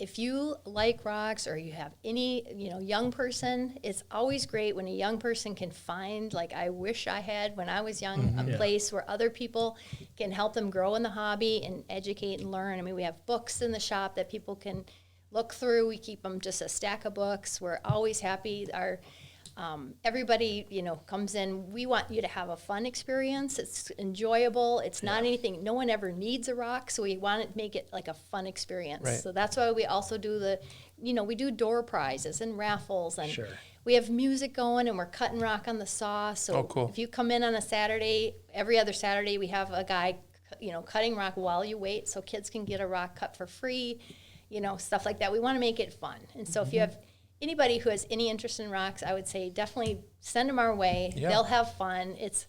if you like rocks or you have any, young person, it's always great when a young person can find, like I wish I had when I was young, a place where other people can help them grow in the hobby and educate and learn. I mean, we have books in the shop that people can look through. We keep them just a stack of books. We're always happy. Everybody, comes in. We want you to have a fun experience. It's enjoyable. It's not anything. No one ever needs a rock, so we want to make it like a fun experience. Right. So that's why we also do we do door prizes and raffles, and Sure. we have music going, and we're cutting rock on the saw. So cool. if you come in on a Saturday, every other Saturday we have a guy, cutting rock while you wait, so kids can get a rock cut for free, stuff like that. We want to make it fun, and so if you have anybody who has any interest in rocks, I would say definitely send them our way. Yeah. They'll have fun. It's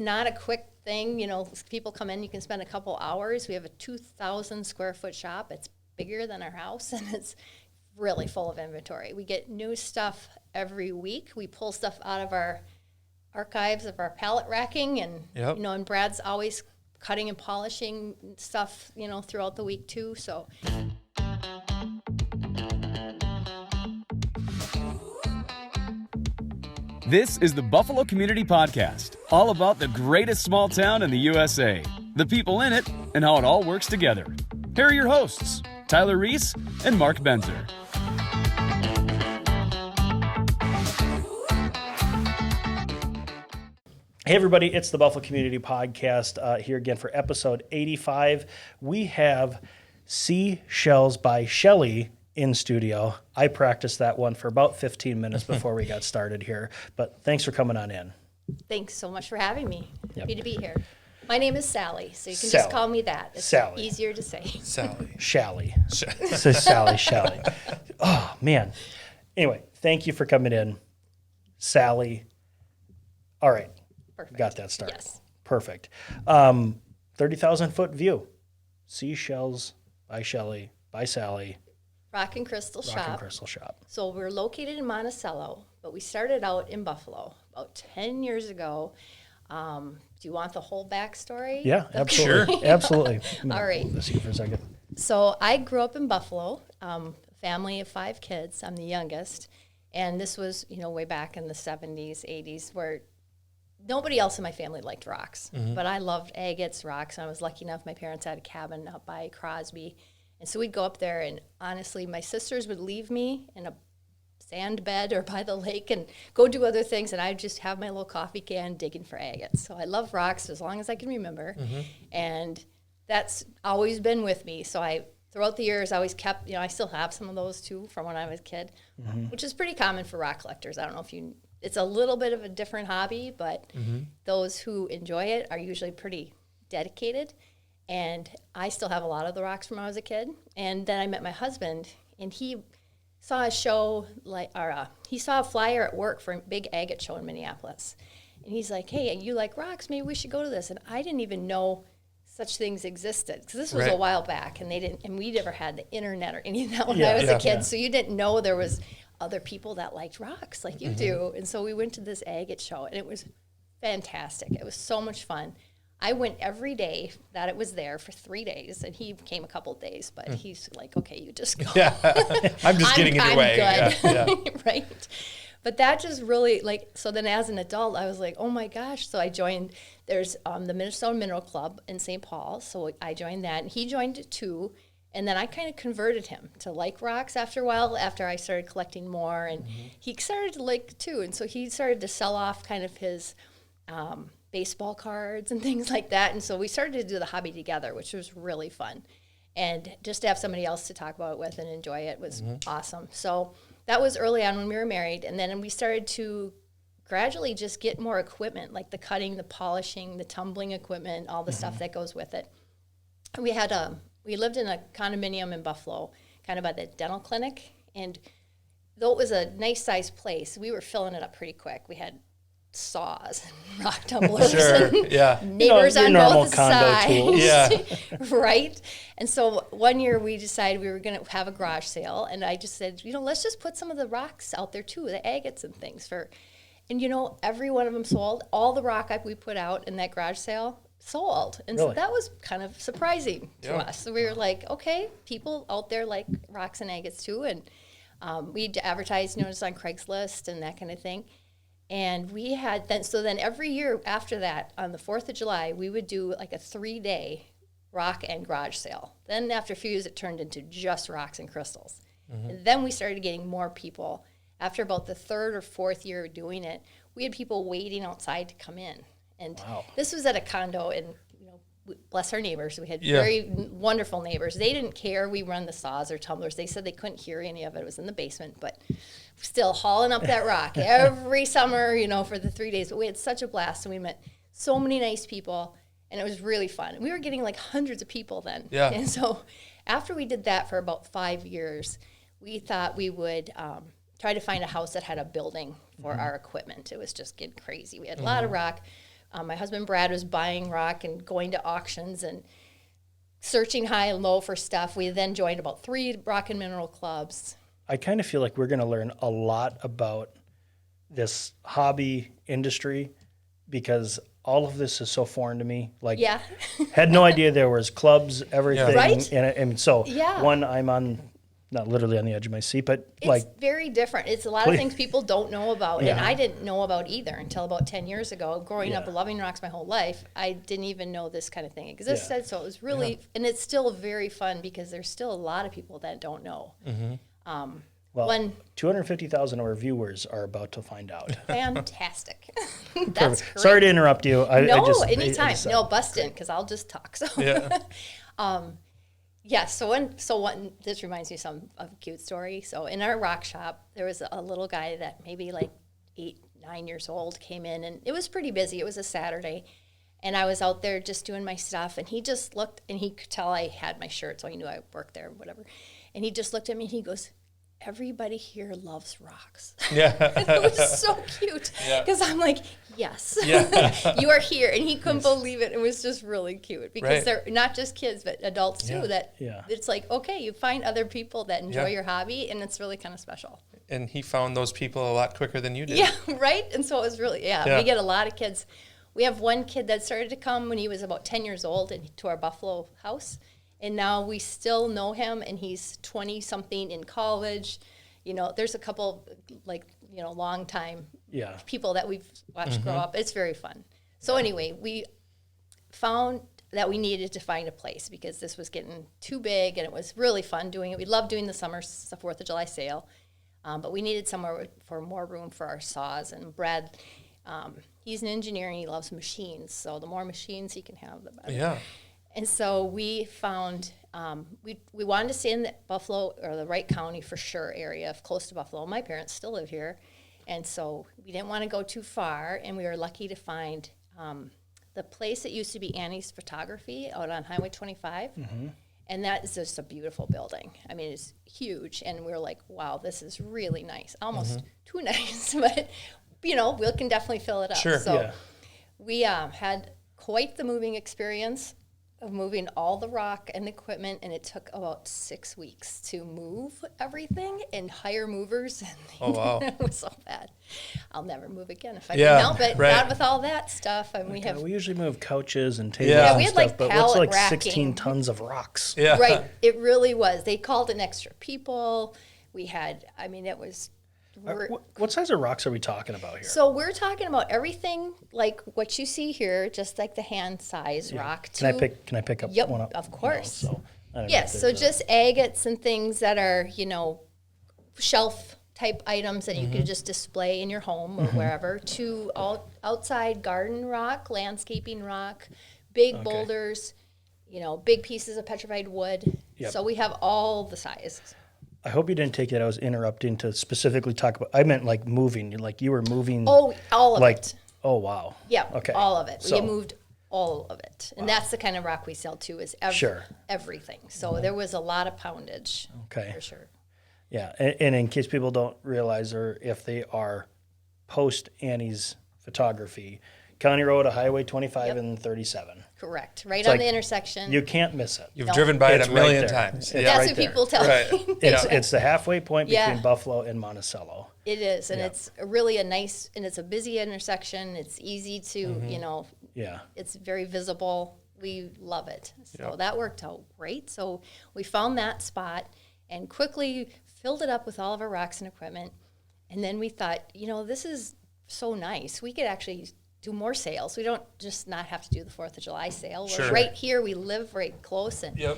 not a quick thing. People come in, you can spend a couple hours. We have a 2,000 square foot shop. It's bigger than our house, and it's really full of inventory. We get new stuff every week. We pull stuff out of our archives of our pallet racking, and and Brad's always cutting and polishing stuff, throughout the week too. So. This is the Buffalo Community Podcast, all about the greatest small town in the USA, the people in it, and how it all works together. Here are your hosts, Tyler Reiss and Mark Benzer. Hey everybody, it's the Buffalo Community Podcast here again for episode 85. We have Seashells by Shelly in studio. I practiced that one for about 15 minutes before we got started here, but thanks for coming on in. Thanks so much for having me. Yep. Happy to be here. My name is Sally, so you can Sally. just call me that. It's Sally. easier to say. Sally. Shelly. So Sally. Oh, man. Anyway, thank you for coming in, Sally. All right. Perfect. Got that started. Yes. Perfect. 30,000 foot view. Seashells by Shelly, by Sally. Rock and Crystal Rock Shop. and Crystal Shop. So we're located in Monticello, but we started out in Buffalo about 10 years ago. Do you want the whole backstory? Yeah, absolutely. Sure. Absolutely. All right. Let's see for a second. So I grew up in Buffalo, family of 5 kids. I'm the youngest. And this was, way back in the 70s, 80s, where nobody else in my family liked rocks. But I loved agates, rocks, and I was lucky enough my parents had a cabin up by Crosby. And so we'd go up there, and honestly, my sisters would leave me in a sand bed or by the lake and go do other things, and I'd just have my little coffee can digging for agates. So I love rocks as long as I can remember, and that's always been with me. So throughout the years, I always kept, I still have some of those too from when I was a kid, which is pretty common for rock collectors. I don't know if it's a little bit of a different hobby, but those who enjoy it are usually pretty dedicated. And I still have a lot of the rocks from when I was a kid. And then I met my husband, and he saw a show, he saw a flyer at work for a big agate show in Minneapolis. And he's like, hey, you like rocks? Maybe we should go to this. And I didn't even know such things existed, because this was a while back, and we never had the internet or any of that when I was a kid. So you didn't know there was other people that liked rocks like you do. And so we went to this agate show, and it was fantastic. It was so much fun. I went every day that it was there for 3 days, and he came a couple of days, but he's like, okay, you just go. Yeah, I'm just getting in your way. Good. Yeah. Right. But that just really, so then as an adult, I was like, oh my gosh. So I joined, there's the Minnesota Mineral Club in St. Paul, so I joined that, and he joined it too. And then I kind of converted him to like rocks after a while, after I started collecting more, and he started to like too. And so he started to sell off kind of his baseball cards and things like that. And so we started to do the hobby together, which was really fun. And just to have somebody else to talk about it with and enjoy it was awesome. So that was early on when we were married. And then we started to gradually just get more equipment, like the cutting, the polishing, the tumbling equipment, all the stuff that goes with it. And we lived in a condominium in Buffalo, kind of by the dental clinic. And though it was a nice sized place, we were filling it up pretty quick. We had saws and rock tumblers and neighbors on both sides. Tools. Yeah. Right? And so one year we decided we were going to have a garage sale, and I just said, let's just put some of the rocks out there too, the agates and things. And every one of them sold. All the rock we put out in that garage sale, sold. And Really? so that was kind of surprising to us. So we were like, okay, people out there like rocks and agates too. And we advertised, notice on Craigslist and that kind of thing. And we had then every year after that, on the 4th of July, we would do like a 3-day rock and garage sale. Then after a few years, it turned into just rocks and crystals. And then we started getting more people. After about the 3rd or 4th year of doing it, we had people waiting outside to come in. And this was at a condo, and bless our neighbors. We had very wonderful neighbors. They didn't care. We run the saws or tumblers. They said they couldn't hear any of it. It was in the basement, but still hauling up that rock every summer, for the 3 days. But we had such a blast, and we met so many nice people, and it was really fun. And we were getting like hundreds of people then. Yeah. And so after we did that for about 5 years, we thought we would try to find a house that had a building for our equipment. It was just getting crazy. We had a lot of rock. My husband Brad was buying rock and going to auctions and searching high and low for stuff. We then joined about 3 rock and mineral clubs. I kind of feel like we're going to learn a lot about this hobby industry because all of this is so foreign to me. Like, had no idea there was clubs, everything. Right? And so, one, I'm on, not literally on the edge of my seat, but it's very different. It's a lot of things people don't know about, and I didn't know about either until about 10 years ago. Growing up loving rocks my whole life, I didn't even know this kind of thing existed. So it was really, and it's still very fun because there's still a lot of people that don't know. Well, 250,000 of our viewers are about to find out. Fantastic. That's great. Sorry to interrupt you. Anytime. No, bust in, because I'll just talk. So. So this reminds me of a cute story. So in our rock shop, there was a little guy that maybe like 8, 9 years old came in, and it was pretty busy. It was a Saturday, and I was out there just doing my stuff, and he just looked, and he could tell I had my shirt, so he knew I worked there, whatever. And he just looked at me, and he goes, "Everybody here loves rocks." Yeah. It was so cute because I'm like, yes, you are here. And he couldn't believe it. It was just really cute because they're not just kids, but adults too. It's like, okay, you find other people that enjoy your hobby, and it's really kind of special. And he found those people a lot quicker than you did. Yeah, right? And so it was really, we get a lot of kids. We have one kid that started to come when he was about 10 years old to our Buffalo house. And now we still know him, and he's 20-something in college. There's a couple, long time people that we've watched grow up. It's very fun. So anyway, we found that we needed to find a place because this was getting too big, and it was really fun doing it. We loved doing the 4th of July sale, but we needed somewhere for more room for our saws. And Brad, he's an engineer, and he loves machines. So the more machines he can have, the better. Yeah. And so we found, we wanted to stay in the Buffalo or the Wright County for sure area, close to Buffalo. My parents still live here. And so we didn't want to go too far. And we were lucky to find the place that used to be Annie's Photography out on Highway 25. And that is just a beautiful building. I mean, it's huge. And we were like, wow, this is really nice. Almost too nice. But, we can definitely fill it up. Sure. So we had quite the moving experience of moving all the rock and equipment, and it took about 6 weeks to move everything and hire movers. And oh, wow. It was so bad. I'll never move again if I can help it. Not with all that stuff. And we usually move couches and tables and we had stuff, but what's like racking. 16 tons of rocks? Yeah. Right. It really was. They called in extra people. We had, it was... What size of rocks are we talking about here? So we're talking about everything like what you see here, just like the hand size rock. Can I pick up one up? Of course. Yes, so just agates and things that are, shelf type items that you could just display in your home or wherever, to outside garden rock, landscaping rock, big boulders, big pieces of petrified wood. Yep. So we have all the sizes. I hope you didn't take it. I was interrupting to specifically talk about. I meant like moving. Like you were moving. Oh, all of it. Oh, wow. Yeah. Okay. All of it. So, we moved all of it, and that's the kind of rock we sell too. Is everything. So there was a lot of poundage. Okay. For sure. Yeah, and in case people don't realize, or if they are post Annie's Photography, County Road, Highway 25 and 37. Correct. Right It's on like, the intersection. You can't miss it. You've driven by it It's a million right there. times. It's That's right what there. people tell me. It's the halfway point between Buffalo and Monticello. It is, and it's really a nice, and it's a busy intersection. It's easy to, Yeah. It's very visible. We love it. So Yep. that worked out great. So we found that spot and quickly filled it up with all of our rocks and equipment. And then we thought, this is so nice. We could actually do more sales. We don't just not have to do the 4th of July sale. Sure. We're right here. We live right close. And Yep.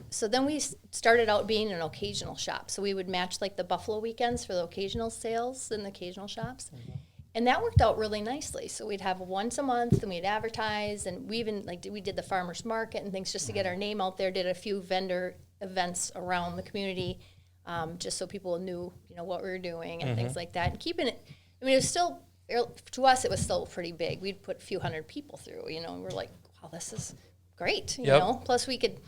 so then we started out being an occasional shop. So we would match like the Buffalo weekends for the occasional sales in the occasional shops. And that worked out really nicely. So we'd have once a month and we'd advertise, and we even we did the farmers market and things just to get our name out there, did a few vendor events around the community, just so people knew, what we were doing and things like that. And keeping it, it was still, to us, it was still pretty big. We'd put a few hundred people through, and we're like, wow, this is great, you know? Plus we could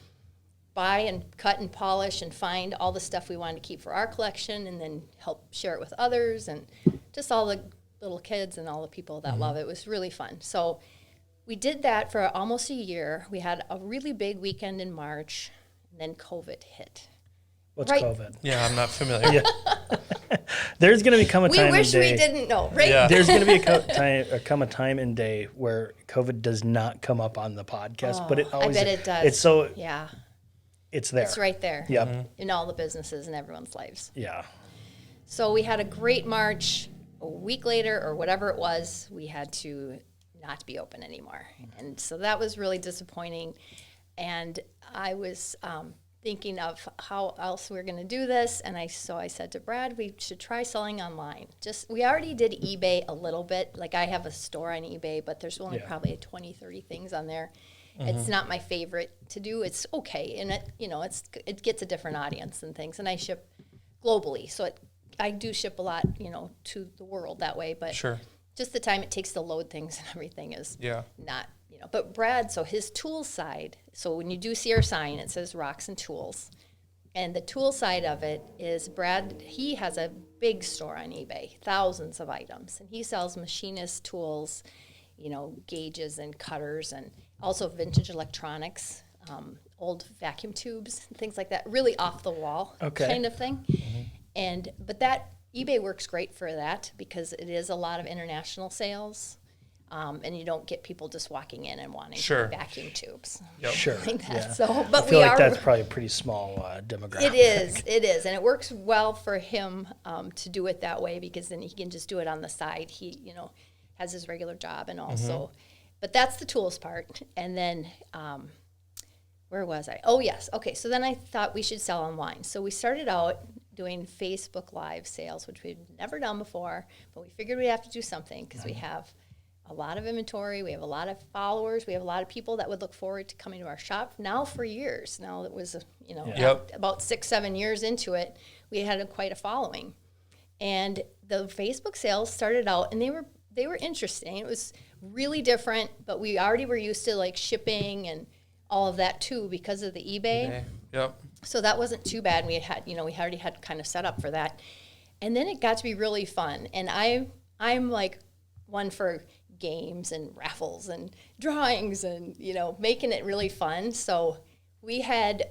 buy and cut and polish and find all the stuff we wanted to keep for our collection and then help share it with others, and just all the little kids and all the people that love it. It was really fun. So we did that for almost a year. We had a really big weekend in March, and then COVID hit. What's Right. COVID? Yeah, I'm not familiar. There's going to become a We time wish and we day. didn't know, right? Yeah. There's going to be come a time and day where COVID does not come up on the podcast, but it always. I bet it does. It's so. Yeah, It's there. it's right there. Yep. In all the businesses and everyone's lives. Yeah. So we had a great March. A week later, or whatever it was, we had to not be open anymore. And so that was really disappointing. And I was thinking of how else we were going to do this. And I said to Brad, we should try selling online. We already did eBay a little bit. Like I have a store on eBay, but there's only probably 20, 30 things on there. It's not my favorite to do. It's okay. And it gets a different audience and things. And I ship globally. So I do ship a lot, to the world that way, but Sure. just the time it takes to load things and everything is not, But Brad, so his tool side, so when you do see our sign, it says rocks and tools. And the tool side of it is Brad, he has a big store on eBay, thousands of items. And he sells machinist tools, gauges and cutters, and also vintage electronics, old vacuum tubes, and things like that, really off the wall kind of thing. But that eBay works great for that because it is a lot of international sales, and you don't get people just walking in and wanting vacuum tubes. Yep. Sure. Like that. Yeah. So, but I feel we like are. that's probably a pretty small demographic. It is, and it works well for him to do it that way because then he can just do it on the side. He, has his regular job and also, but that's the tools part. And then, where was I? Oh yes, okay. So then I thought we should sell online. So we started out doing Facebook Live sales, which we'd never done before, but we figured we'd have to do something because we have a lot of inventory, we have a lot of followers, we have a lot of people that would look forward to coming to our shop now for years. Now it was, about 6-7 years into it, we had quite a following. And the Facebook sales started out, and they were interesting. It was really different, but we already were used to like shipping and all of that too because of the eBay. Yep. So that wasn't too bad. We had, we already had kind of set up for that. And then it got to be really fun. And I'm like one for games and raffles and drawings and, making it really fun. So we had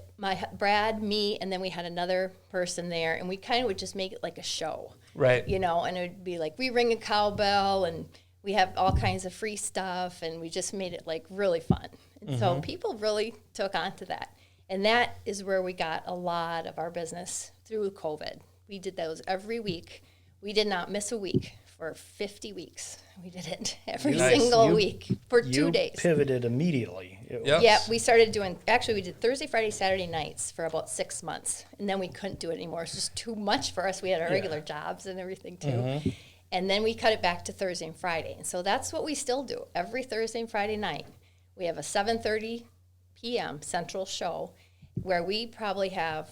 Brad, me, and then we had another person there, and we kind of would just make it like a show. Right. And it would be like, we ring a cowbell and we have all kinds of free stuff, and we just made it like really fun. And so people really took on to that. And that is where we got a lot of our business through COVID. We did those every week. We did not miss a week for 50 weeks. We did it every single week for 2 days. You pivoted immediately. Yeah, we started doing, actually we did Thursday, Friday, Saturday nights for about 6 months. And then we couldn't do it anymore. It's just too much for us. We had our regular jobs and everything too. And then we cut it back to Thursday and Friday. And so that's what we still do. Every Thursday and Friday night, we have a 7:30 p.m. Central show where we probably have,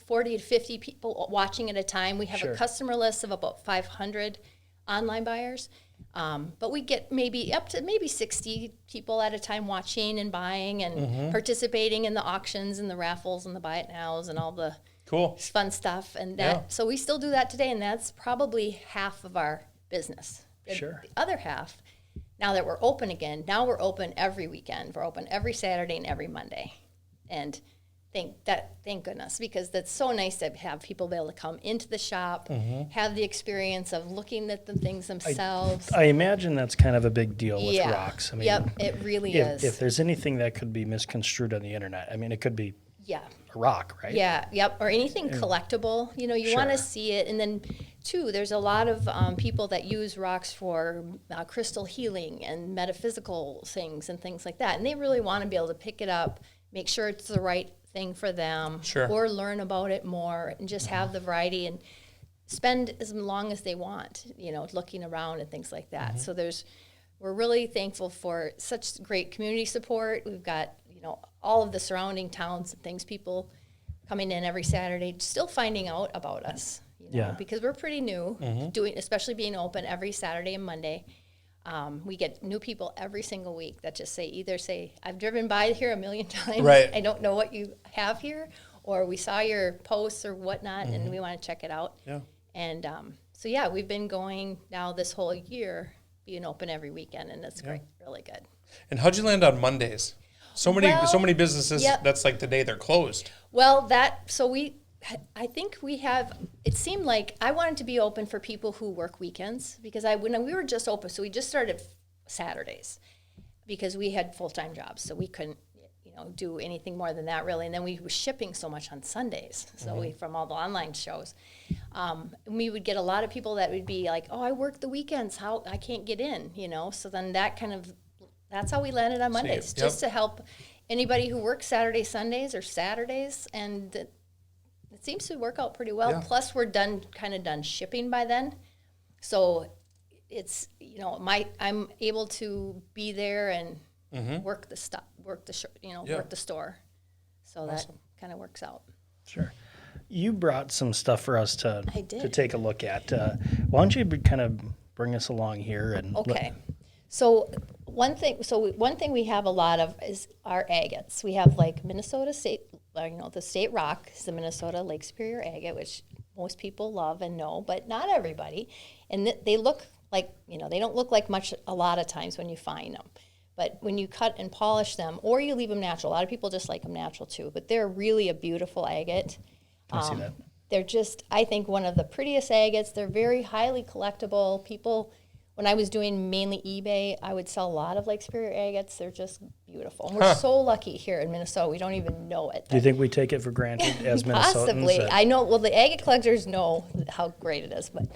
40 to 50 people watching at a time. We have a customer list of about 500 online buyers. But we get up to 60 people at a time watching and buying and participating in the auctions and the raffles and the buy it nows and all the fun stuff. And so we still do that today, and that's probably half of our business. The other half, now that we're open again, now we're open every weekend. We're open every Saturday and every Monday. And Thank goodness, because that's so nice to have people be able to come into the shop, have the experience of looking at the things themselves. I imagine that's kind of a big deal with rocks. I mean, yep, it really is. If there's anything that could be misconstrued on the internet, I mean, it could be a rock, right? Yeah, yep, or anything collectible. You know, you want to see it. And then, too, there's a lot of people that use rocks for crystal healing and metaphysical things and things like that. And they really want to be able to pick it up, make sure it's the right thing for them, or learn about it more and just have the variety and spend as long as they want, you know, looking around and things like that. So we're really thankful for such great community support. We've got, you know, all of the surrounding towns and things, people coming in every Saturday, still finding out about us, you know, because we're pretty new, especially being open every Saturday and Monday. We get new people every single week that just say, I've driven by here a million times. Right. I don't know what you have here, or we saw your posts or whatnot, and we want to check it out. Yeah. And we've been going now this whole year, being open every weekend, and it's great, really good. And how'd you land on Mondays? So many businesses, that's like the day they're closed. Well, I think we have, it seemed like I wanted to be open for people who work weekends, because when we were just open, so we just started Saturdays because we had full-time jobs, so we couldn't, you know, do anything more than that really. And then we were shipping so much on Sundays, so from all the online shows. We would get a lot of people that would be like, oh, I work the weekends, how I can't get in, you know. So then that's how we landed on Mondays, just to help anybody who works Saturdays, Sundays, or Saturdays, and it seems to work out pretty well. Yeah. Plus, we're done shipping by then, so it's, you know, I'm able to be there and work the store. So that kind of works out. Sure. You brought some stuff for us to take a look at. Why don't you kind of bring us along here and So one thing we have a lot of is our agates. We have like Minnesota State, you know, the state rock is the Minnesota Lake Superior agate, which most people love and know, but not everybody. And they look like, you know, they don't look like much a lot of times when you find them. But when you cut and polish them, or you leave them natural, a lot of people just like them natural too, but they're really a beautiful agate. I see that. They're just, I think, one of the prettiest agates. They're very highly collectible. People, when I was doing mainly eBay, I would sell a lot of Lake Superior agates. They're just beautiful. And we're so lucky here in Minnesota. We don't even know it. Do you think we take it for granted as Minnesotans? Possibly. I know, well, the agate collectors know how great it is. But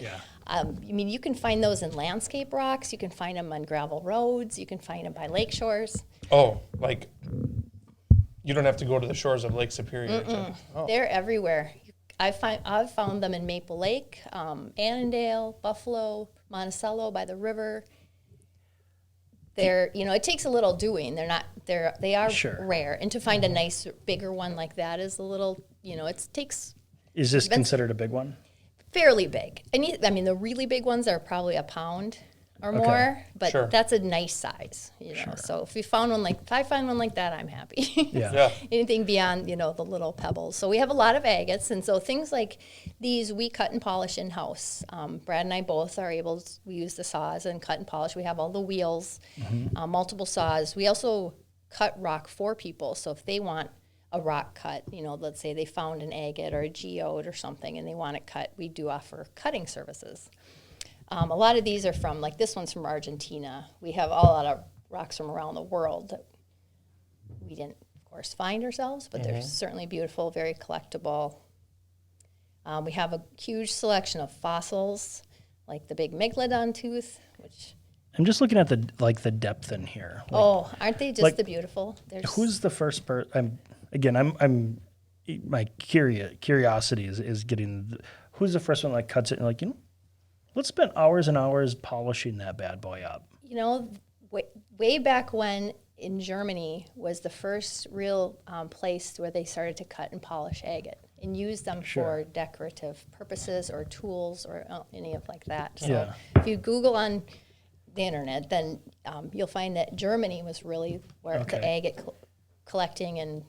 I mean, you can find those in landscape rocks. You can find them on gravel roads. You can find them by lake shores. Oh, like you don't have to go to the shores of Lake Superior. They're everywhere. I've found them in Maple Lake, Annandale, Buffalo, Monticello by the river. They're, you know, it takes a little doing. They are rare. And to find a nice bigger one like that is a little, you know, it takes. Is this considered a big one? Fairly big. I mean, the really big ones are probably a pound or more, but that's a nice size, you know. So if I find one like that, I'm happy. Anything beyond, you know, the little pebbles. So we have a lot of agates, and so things like these we cut and polish in house. Brad and I both are able to, we use the saws and cut and polish. We have all the wheels, multiple saws. We also cut rock for people. So if they want a rock cut, you know, let's say they found an agate or a geode or something and they want it cut, we do offer cutting services. A lot of these are from, like this one's from Argentina. We have a lot of rocks from around the world that we didn't, of course, find ourselves, but they're certainly beautiful, very collectible. We have a huge selection of fossils, like the big Megalodon Tooth, which... I'm just looking at the depth in here. Like, aren't they just the beautiful? Who's the first person? I'm my curiosity is getting. Who's the first one that cuts it and like, you know, let's spend hours and hours polishing that bad boy up. You know, way back when in Germany was the first real place where they started to cut and polish agate and use them for decorative purposes or tools or any of like that. So if you Google on the internet, then you'll find that Germany was really where the agate collecting and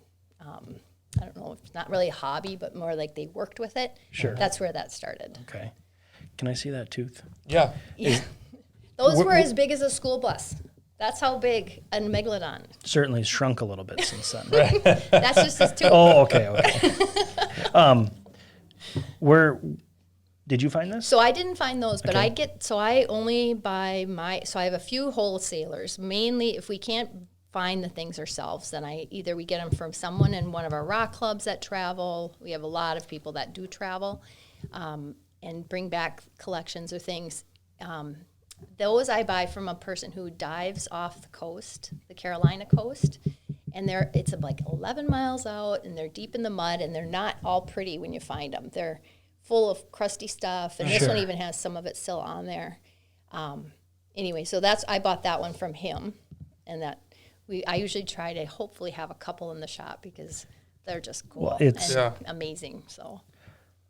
I don't know, it's not really a hobby, but more like they worked with it. That's where that started. Okay. Can I see that tooth? Yeah. Those were as big as a school bus. That's how big a megalodon. Certainly shrunk a little bit since then. That's just his tooth. Oh, okay. Where did you find this? So I didn't find those, but Okay. I only buy so I have a few wholesalers. Mainly, if we can't find the things ourselves, then we get them from someone in one of our rock clubs that travel. We have a lot of people that do travel and bring back collections or things. Those I buy from a person who dives off the coast, the Carolina coast, and it's like 11 miles out, and they're deep in the mud, and they're not all pretty when you find them. They're full of crusty stuff, and this one even has some of it still on there. Anyway, so I bought that one from him, and I usually try to hopefully have a couple in the shop because they're just cool and amazing. So,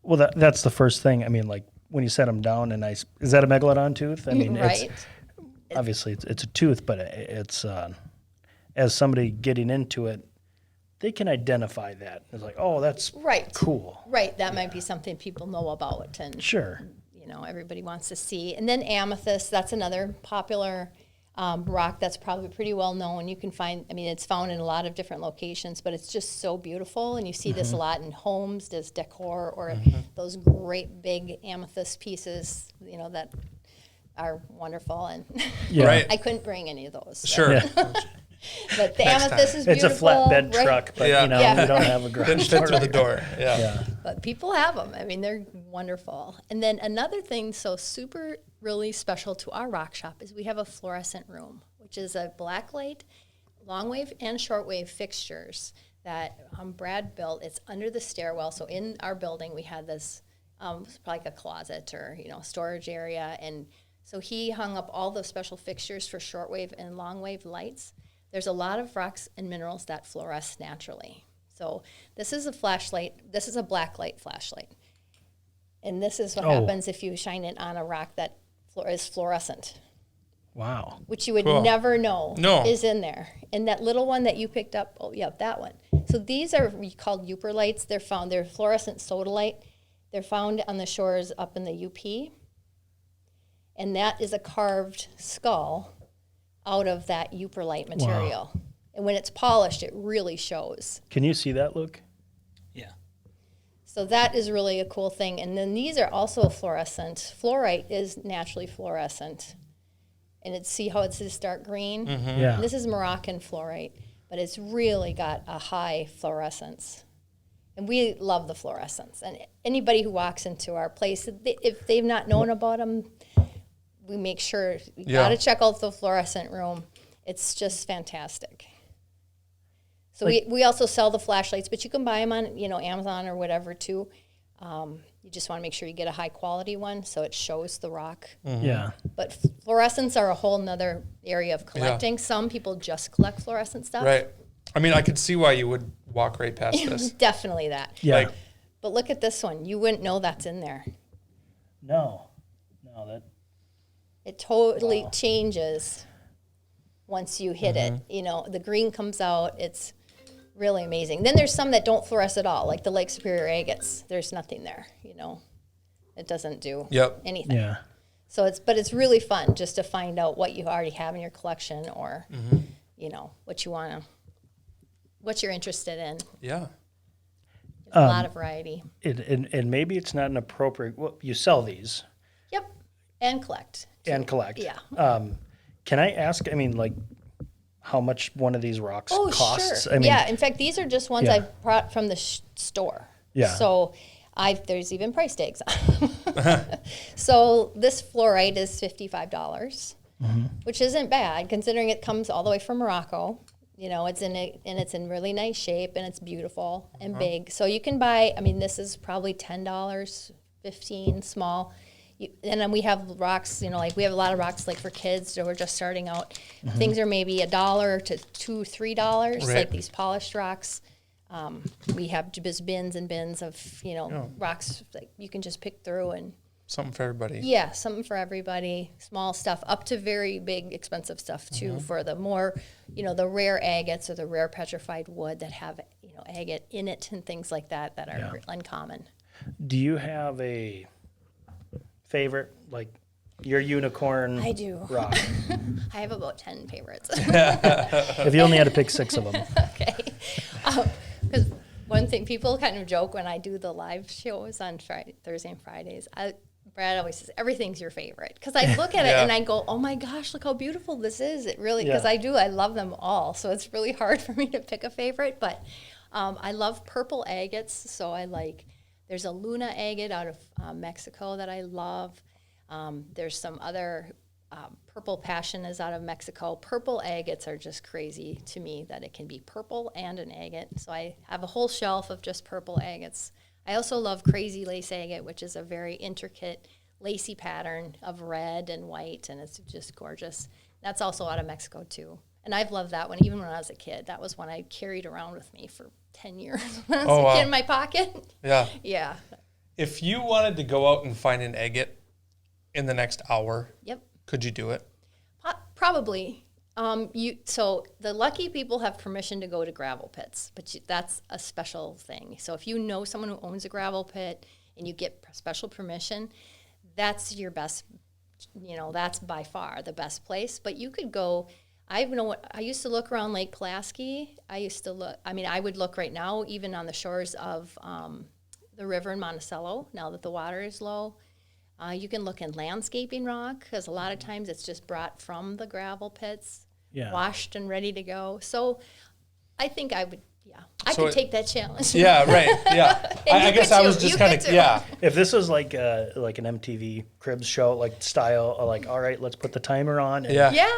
well, that's the first thing. I mean, like when you set them down, and is that a Megalodon tooth? I mean, right. Obviously it's a tooth, but it's as somebody getting into it, they can identify that. It's like, oh, that's cool. Right, that might be something people know about, and sure, everybody wants to see. And then amethyst, that's another popular rock that's probably pretty well known. You can find, it's found in a lot of different locations, but it's just so beautiful, and you see this a lot in homes as decor, or those great big amethyst pieces, that are wonderful. And I couldn't bring any of those. Sure. But the amethyst is beautiful. It's a flatbed truck, but you don't have a garage. Didn't fit through the door. Yeah. But people have them. They're wonderful. And then another thing super really special to our rock shop is we have a fluorescent room, which is a black light, long wave and short wave fixtures that Brad built. It's under the stairwell. So in our building, we had this like a closet or storage area, and so he hung up all the special fixtures for shortwave and long wave lights. There's a lot of rocks and minerals that fluoresce naturally. So this is a flashlight. This is a black light flashlight. And this is what happens if you shine it on a rock that is fluorescent. Wow. Which you would never know is in there. And that little one that you picked up, that one. So these are called Uper lights. They're fluorescent sodalite. They're found on the shores up in the UP. And that is a carved skull out of that Uperlite material. Wow. And when it's polished, it really shows. Can you see that, Luke? Yeah. So that is really a cool thing. And then these are also fluorescent. Fluorite is naturally fluorescent. And see how it's this dark green? Mm-hmm. Yeah. And this is Moroccan Fluorite, but it's really got a high fluorescence. And we love the fluorescence. And anybody who walks into our place, if they've not known about them, we make sure you got to check out the fluorescent room. It's just fantastic. So we also sell the flashlights, but you can buy them on Amazon or whatever too. You just want to make sure you get a high quality one so it shows the rock. Mm-hmm. Yeah. But fluorescents are a whole nother area of collecting. Some people just collect fluorescent stuff. Right. I could see why you would walk right past this. Definitely that. Yeah. But look at this one. You wouldn't know that's in there. No, it totally changes once you hit it. The green comes out. It's really amazing. Then there's some that don't fluoresce at all, like the Lake Superior agates. There's nothing there. It doesn't do anything. Yeah. So it's really fun just to find out what you already have in your collection, or what you're interested in. Yeah. There's a lot of variety. And maybe it's not an appropriate. Well, you sell these. Yep, and collect. Yeah. Can I ask? How much one of these rocks costs? Sure. In fact, these are just ones I brought from the store. Yeah. So there's even price tags on them. So this fluorite is $55, which isn't bad considering it comes all the way from Morocco. It's in really nice shape, and it's beautiful and big. So you can buy. This is probably $10, $15 small. And then we have rocks, we have a lot of rocks for kids who are just starting out. Things are maybe $1 to $2, $3, like these polished rocks. We have just bins and bins of, rocks that you can just pick through and. Something for everybody. Yeah, something for everybody. Small stuff up to very big, expensive stuff too for the more, the rare agates or the rare petrified wood that have, agate in it and things like that are uncommon. Do you have a favorite, your unicorn I do. rock. I have about 10 favorites. If you only had to pick 6 of them. Okay. Because one thing, people kind of joke when I do the live shows on Thursday and Fridays. Brad always says, everything's your favorite. Because I look at it and I go, oh my gosh, look how beautiful this is. It really, because I love them all. So it's really hard for me to pick a favorite. But I love purple agates. So there's a Luna agate out of Mexico that I love. There's some other, purple passion is out of Mexico. Purple agates are just crazy to me that it can be purple and an agate. So I have a whole shelf of just purple agates. I also love crazy lace agate, which is a very intricate lacy pattern of red and white, and it's just gorgeous. That's also out of Mexico too. And I've loved that one even when I was a kid. That was one I carried around with me for 10 years when I was a kid in my pocket. Yeah. Yeah. If you wanted to go out and find an agate in the next hour, could you do it? Probably. So the lucky people have permission to go to gravel pits, but that's a special thing. So if you know someone who owns a gravel pit and you get special permission, that's your best, that's by far the best place. But you could go, I used to look around Lake Pulaski. I would look right now, even on the shores of the river in Monticello, now that the water is low. You can look in landscaping rock, because a lot of times it's just brought from the gravel pits, washed and ready to go. So I think I would, I could take that challenge. Yeah, right, yeah. I guess I was just kind of, If this was like an MTV Cribs show, like style, all right, let's put the timer on. And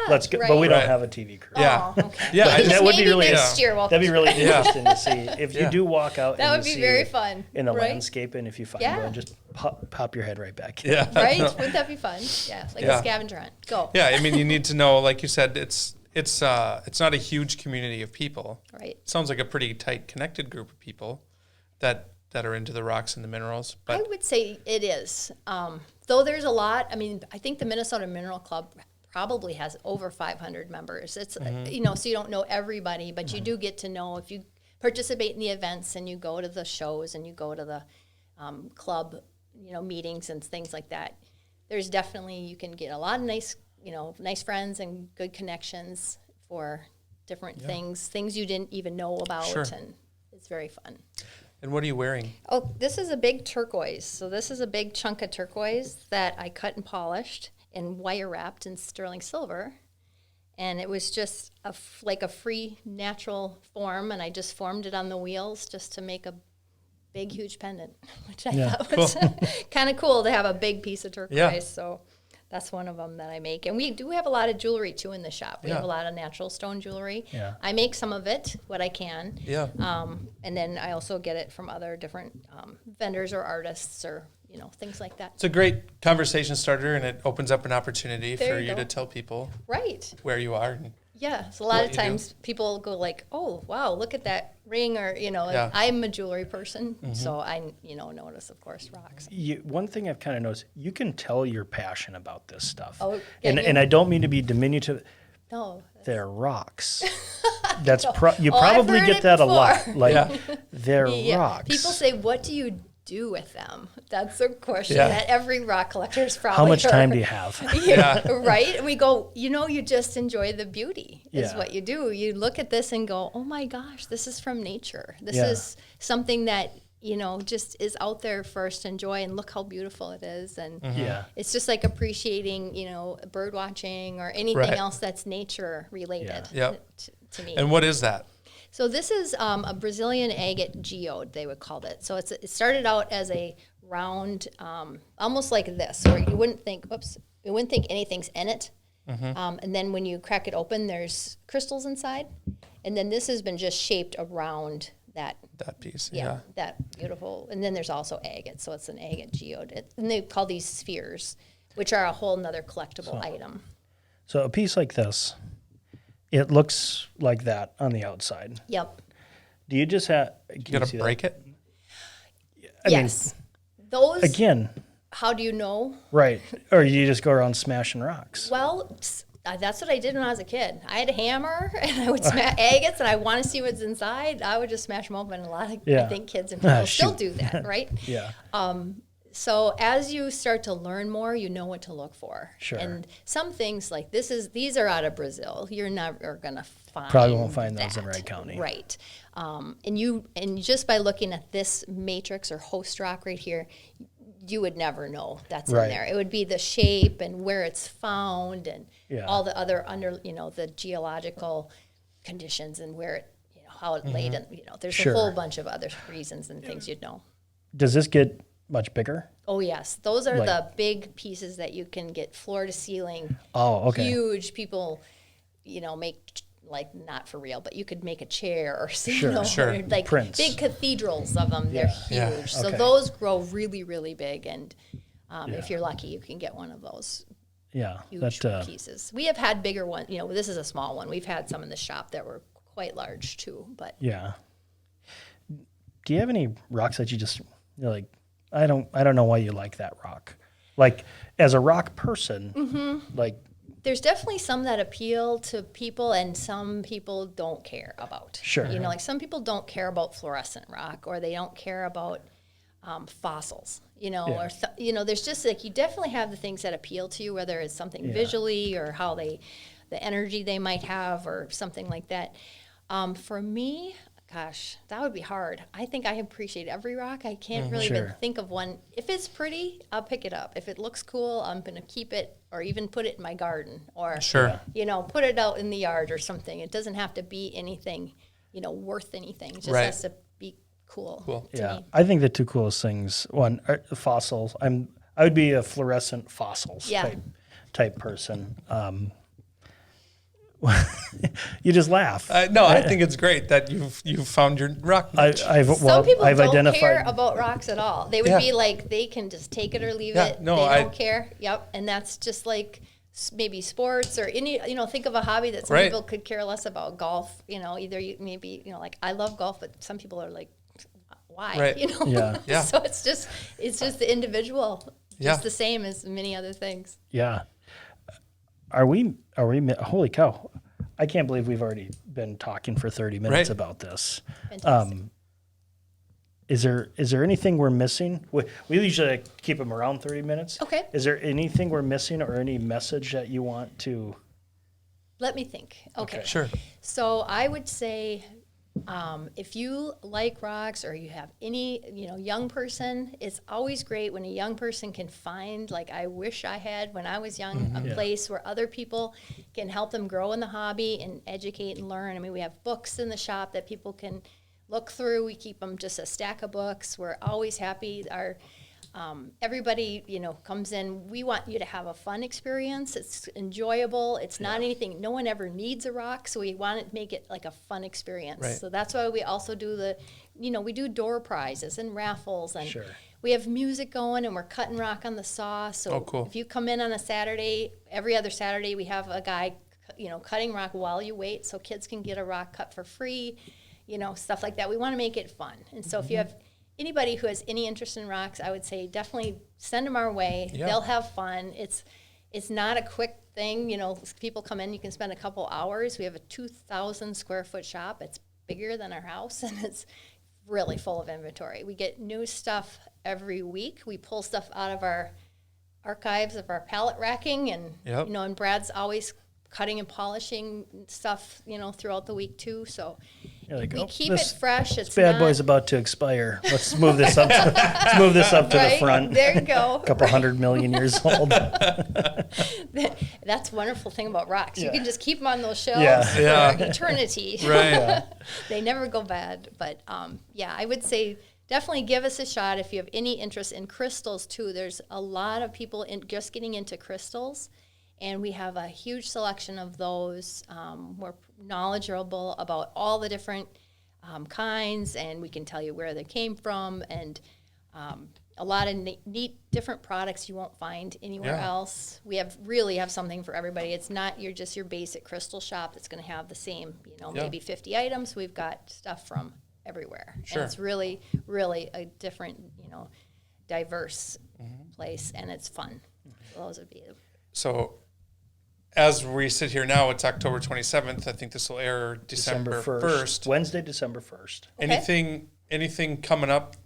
let's go. Right. But we don't have a TV crew. Yeah. Oh, okay. Yeah. That would be really, next year that'd be really interesting to see. If you do walk out that and would be see very fun. In the landscape, and if you find one, just pop your head right back. Yeah. Right? Wouldn't that be fun? Yeah, like a scavenger hunt. Go. Yeah, I mean, you need to know, like you said, it's not a huge community of people. Right. It sounds like a pretty tight, connected group of people that are into the rocks and the minerals. But I would say it is. Though there's a lot. I mean, I think the Minnesota Mineral Club probably has over 500 members. It's so you don't know everybody, but you do get to know if you participate in the events and you go to the shows and you go to the club, meetings and things like that. There's definitely, you can get a lot of nice friends and good connections for different things you didn't even know about. Sure. And it's very fun. And what are you wearing? Oh, this is a big turquoise. So this is a big chunk of turquoise that I cut and polished and wire wrapped in sterling silver. And it was just like a free natural form, and I just formed it on the wheels just to make a big, huge pendant, which I thought was kind of cool to have a big piece of turquoise. Yeah. So that's one of them that I make. And we do have a lot of jewelry, too, in the shop. We have a lot of natural stone jewelry. Yeah. I make some of it, what I can. Yeah. And then I also get it from other different vendors or artists or, things like that. It's a great conversation starter, and it opens up an opportunity There for you you go. to tell people Right. where you are. And Yeah. So a lot What of you do. times people go like, oh, wow, look at that ring, or, I'm a jewelry person. So I, notice, of course, rocks. One thing I've kind of noticed, you can tell your passion about this stuff. Oh, can you? and I don't mean to be diminutive. No. They're rocks. That's you Oh, I've probably heard get it that a before. lot. Like they're rocks. People say, what do you do with them? That's a question Yeah. that every rock collector's probably How much time heard. do you have? Yeah, right? And we go, you just enjoy the beauty is Yeah. what you do. You look at this and go, oh my gosh, this is from nature. This Yeah. is something that, just is out there for us to enjoy, and look how beautiful it is. And Yeah. it's just like appreciating, bird watching or anything Right. else that's nature related Yeah. Yep. to me. And what is that? So this is a Brazilian agate geode, they would call it. So it started out as a round, almost like this, where you wouldn't think anything's in it. And then when you crack it open, there's crystals inside. And then this has been just shaped around that. That piece. Yeah, that beautiful. And then there's also agate, so it's an agate geode. And they call these spheres, which are a whole nother collectible item. So a piece like this, it looks like that on the outside. Yep. Do you just have? You got to break it? Yes. Those, Again, how do you know? right. Or you just go around smashing rocks. Well, that's what I did when I was a kid. I had a hammer, and I would smash agates, and I want to see what's inside. I would just smash them open. A lot of, I think, kids and people still Shoot. do that, right? Yeah. So as you start to learn more, you know what to look for. Sure. And some things like these are out of Brazil. You're never going to find. Probably won't find those in Wright County. Right. And just by looking at this matrix or host rock right here, you would never know that's in there. It would be the shape and where it's found and all the other the geological conditions and where it, how it laid. And there's a whole bunch of other reasons and things you'd know. Does this get much bigger? Oh yes, those are the big pieces that you can get floor to ceiling. Oh, okay. Huge. People, make like not for real, but you could make a chair or Sure. like Prints. big cathedrals of them. They're huge. Yeah. So Okay. those grow really, really big, and if you're lucky, you can get one of those. Yeah, Huge pieces. We have had bigger ones. This is a small one. We've had some in the shop that were quite large too. But yeah. Do you have any rocks that you just like? I don't know why you like that rock. Like as a rock person, like there's definitely some that appeal to people and some people don't care about. Sure. Like some people don't care about fluorescent rock or they don't care about fossils, or there's just like you definitely have the things that appeal to you, whether it's something visually or how the energy they might have or something like that. For me, gosh, that would be hard. I think I appreciate every rock. I can't really even think of one. If it's pretty, I'll pick it up. If it looks cool, I'm going to keep it or even put it in my garden or, put it out in the yard or something. It doesn't have to be anything, worth anything. It just has to be cool. To me. I think the two coolest things, one, are the fossils. I would be a fluorescent fossils type person. You just laugh. No, I think it's great that you've found your rock niche. Some people I've don't identified care about rocks at all. They would be like, they can just take it or leave it. No, they don't care. Yep. And that's just like maybe sports or any, think of a hobby that some people could care less about. Golf, either like I love golf, but some people are like, why? Right. So it's just the individual, just the same as many other things. Yeah. Are we, holy cow. I can't believe we've already been talking for 30 minutes about this. Fantastic. Is there anything we're missing? We usually keep them around 30 minutes. Okay. Is there anything we're missing or any message that you want to? Let me think. Okay. Sure. So I would say, if you like rocks or you have any, young person, it's always great when a young person can find, like I wish I had when I was young, a place where other people can help them grow in the hobby and educate and learn. I mean, we have books in the shop that people can look through. We keep them just a stack of books. We're always happy. Everybody, comes in. We want you to have a fun experience. It's enjoyable. It's not anything. No one ever needs a rock, so we want to make it like a fun experience. Right. So that's why we also do we do door prizes and raffles, and Sure. we have music going, and we're cutting rock on the saw. So cool. if you come in on a Saturday, every other Saturday we have a guy, cutting rock while you wait, so kids can get a rock cut for free, stuff like that. We want to make it fun, and so if you have anybody who has any interest in rocks, I would say definitely send them our way. Yeah. They'll have fun. It's not a quick thing. People come in, you can spend a couple hours. We have a 2,000 square foot shop. It's bigger than our house, and it's really full of inventory. We get new stuff every week. We pull stuff out of our archives of our pallet racking, and and Brad's always cutting and polishing stuff, throughout the week too. So we keep it fresh. It's bad boy's about to expire. Let's move this up. Let's move this up to the front. There you go. A couple 100 million years old. That's a wonderful thing about rocks. You can just keep them on those shelves for eternity. Right. They never go bad. But I would say definitely give us a shot if you have any interest in crystals too. There's a lot of people just getting into crystals. And we have a huge selection of those. We're knowledgeable about all the different kinds, and we can tell you where they came from, and a lot of neat different products you won't find anywhere else. We really have something for everybody. It's not just your basic crystal shop that's going to have the same, maybe 50 items. We've got stuff from everywhere. Sure. And it's really, really a different, diverse place, and it's fun. Those would be. So as we sit here now, it's October 27th. I think this will air December 1st. Wednesday, December 1st. Okay. Anything coming up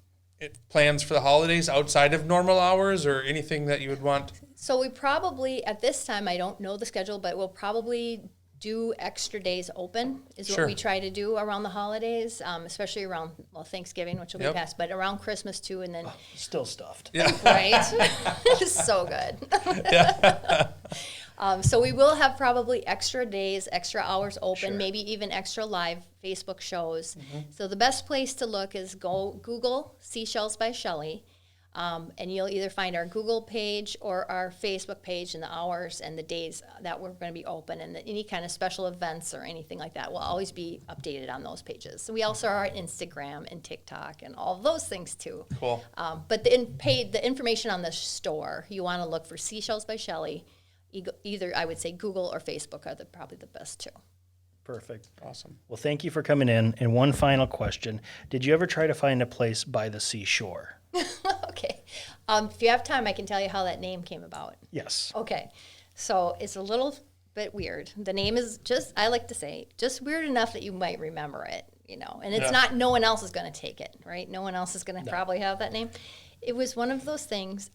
plans for the holidays outside of normal hours or anything that you would want? So we probably, at this time, I don't know the schedule, but we'll probably do extra days open is what we try to do around the holidays, especially around, Thanksgiving, which will be past, but around Christmas too, and then... Still stuffed. Yeah. Right? It's so good. So we will have probably extra days, extra hours open, maybe even extra live Facebook shows. So the best place to look is go Google Seashells by Shelly, and you'll either find our Google page or our Facebook page and the hours and the days that we're going to be open, and any kind of special events or anything like that will always be updated on those pages. So we also are on Instagram and TikTok and all of those things too. Cool. But the information on the store, you want to look for Seashells by Shelly. Either, I would say, Google or Facebook are probably the best two. Perfect. Awesome. Well, thank you for coming in. And one final question. Did you ever try to find a place by the seashore? Okay. If you have time, I can tell you how that name came about. Yes. Okay. So it's a little bit weird. The name is just, I like to say, just weird enough that you might remember it, And it's not, no one else is going to take it, right? No one else is going to probably have that name. It was one of those things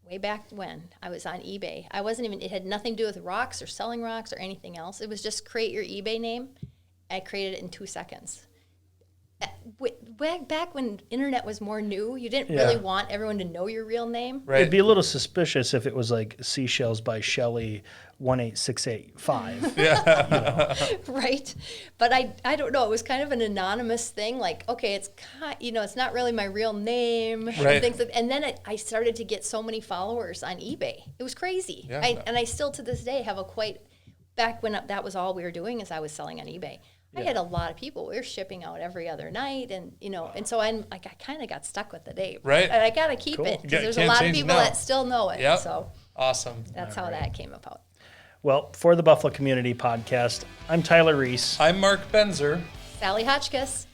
way back when I was on eBay. It had nothing to do with rocks or selling rocks or anything else. It was just create your eBay name. I created it in 2 seconds. Back when internet was more new, you didn't really want everyone to know your real name. Right. It'd be a little suspicious if it was like Seashells by Shelly 18685. Right. But I don't know. It was kind of an anonymous thing. Like, okay, it's not really my real name. Right. And then I started to get so many followers on eBay. It was crazy. Yeah. And I still to this day have back when that was all we were doing is I was selling on eBay. I had a lot of people. We were shipping out every other night, and and so I kind of got stuck with the name. Right. And I got to keep it because there's a Can't lot of change it people now. that still know it. Yep. So Awesome. that's how that came about. Well, for the Buffalo Community Podcast, I'm Tyler Reiss. I'm Mark Benzer. Sally Hotchkiss.